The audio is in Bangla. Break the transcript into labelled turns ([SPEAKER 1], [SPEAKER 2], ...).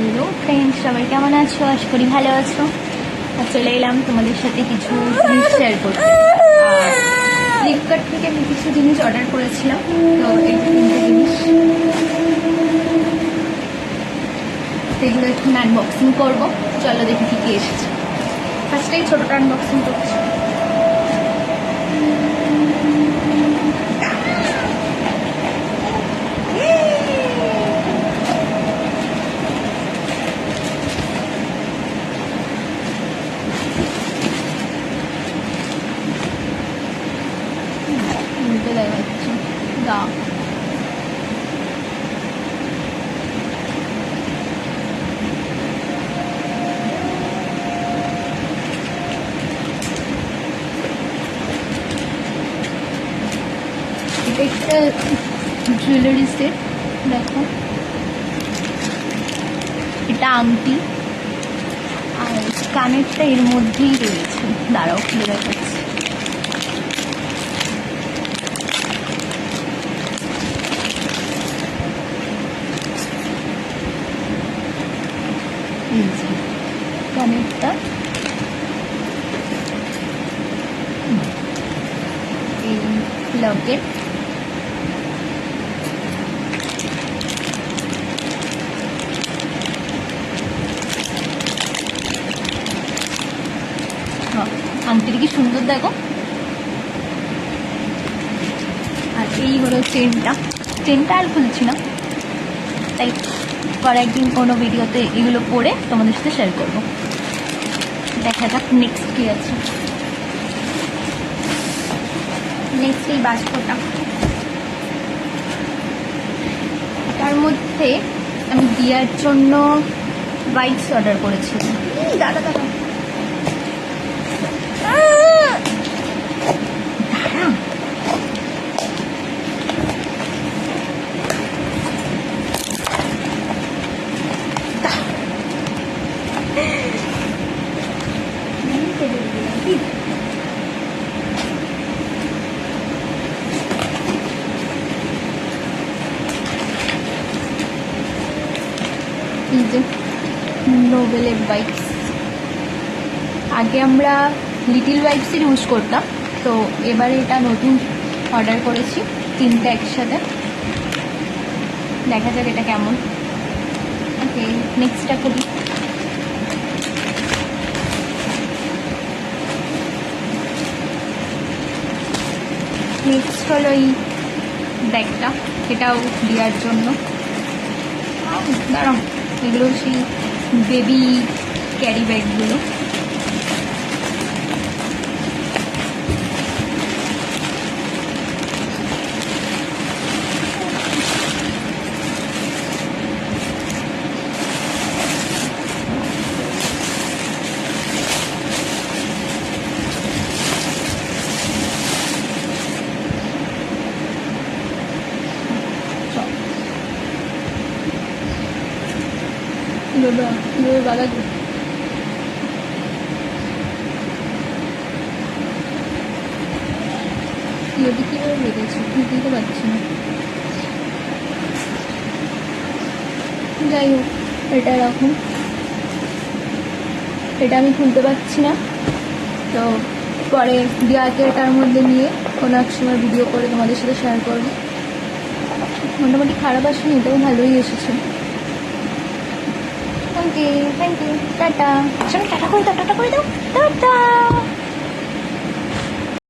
[SPEAKER 1] হ্যালো ফ্রেন্ডস, সবাই কেমন আছো? আশা করি ভালো আছো। আর চলে এলাম তোমাদের সাথে কিছু জিনিস শেয়ার করতে। ফ্লিপকার্ট থেকে আমি কিছু জিনিস অর্ডার করেছিলাম, তো এই তিনটে জিনিস, সেগুলো এখন আনবক্সিং করবো। চলো দেখি কী কী এসেছে। ফার্স্টেই ছোটোটা আনবক্সিং করছি। উল্টে দেখাচ্ছি দা এটা একটা জুয়েলারি সেট, দেখো এটা আংটি, আর কানেরটা এর মধ্যেই রয়েছে। দাঁড়াও খুলে দেখাচ্ছি। কানেরটা এই লকেট, আংটিটা কি সুন্দর দেখো। আর এই হলো চেনটা আর খুলছি না, তাই কয়েকদিন কোনো ভিডিওতে এগুলো পরে তোমাদের সাথে শেয়ার করবো। দেখা যাক নেক্সট কি আছে। নেক্সট এই বাস্কটা, তার মধ্যে আমি দিয়ার জন্য ওয়াইপস অর্ডার করেছিলাম। দাদা দাদা এই যে নোবেলের ওয়াইপস। আগে আমরা লিটিল ওয়াইপসের ইউজ করতাম, তো এবারে এটা নতুন অর্ডার করেছি, তিনটা একসাথে। দেখা যাক এটা কেমন। ওকে, নেক্সটটা করি। নেক্সট হলো এই ব্যাগটা, এটাও দেওয়ার জন্য। দাঁড়াও, এগুলো সেই বেবি ক্যারি ব্যাগগুলো। কীভাবে বাগাবো? কীভাবে বেরিয়েছি বুঝতে পারছি না। যাই হোক, এটা এরকম, এটা আমি খুলতে পারছি না, তো পরে দিয়াকে এটার মধ্যে নিয়ে কোনো এক সময় ভিডিও করে তোমাদের সাথে শেয়ার করবো। মোটামুটি খারাপ আসেনি, এটাও ভালোই এসেছে। ওকে, থ্যাংক ইউ, টাটা। চলো টাটা করে দাও, টাটা করে দাও, টাটা।